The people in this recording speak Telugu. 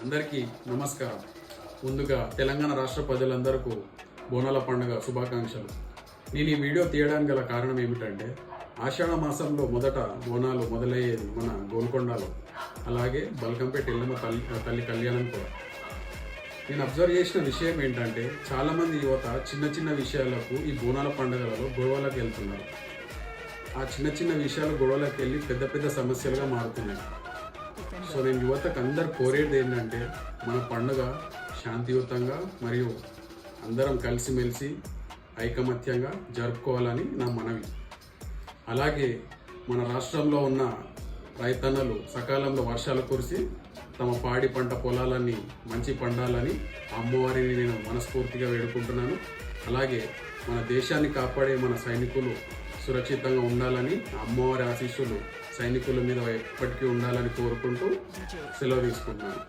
అందరికీ నమస్కారం. ముందుగా తెలంగాణ రాష్ట్ర ప్రజలందరికీ బోనాల పండుగ శుభాకాంక్షలు. నేను ఈ వీడియో తీయడానికి గల కారణం ఏమిటంటే, ఆషాఢ మాసంలో మొదట బోనాలు మొదలయ్యేది మన గోల్కొండలో, అలాగే బల్కంపేట ఎల్లమ్మ తల్లి కళ్యాణం కూడా. నేను అబ్జర్వ్ చేసిన విషయం ఏంటంటే, చాలామంది యువత చిన్న చిన్న విషయాలకు ఈ బోనాల పండుగలలో గొడవలకు వెళ్తున్నారు. ఆ చిన్న చిన్న విషయాలు గొడవలకు వెళ్ళి పెద్ద పెద్ద సమస్యలుగా మారుతున్నాయి. సో నేను యువతకు అందరు కోరేది ఏంటంటే, మన పండుగ శాంతియుతంగా మరియు అందరం కలిసిమెలిసి ఐకమత్యంగా జరుపుకోవాలని నా మనవి. అలాగే మన రాష్ట్రంలో ఉన్న రైతన్నలు సకాలంలో వర్షాలు కురిసి తమ పాడి పంట పొలాలన్నీ మంచి పండాలని అమ్మవారిని నేను మనస్ఫూర్తిగా వేడుకుంటున్నాను. అలాగే మన దేశాన్ని కాపాడే మన సైనికులు సురక్షితంగా ఉండాలని, అమ్మవారి ఆశీస్సులు సైనికుల మీద ఎప్పటికీ ఉండాలని కోరుకుంటూ సెలవు తీసుకుంటున్నాను.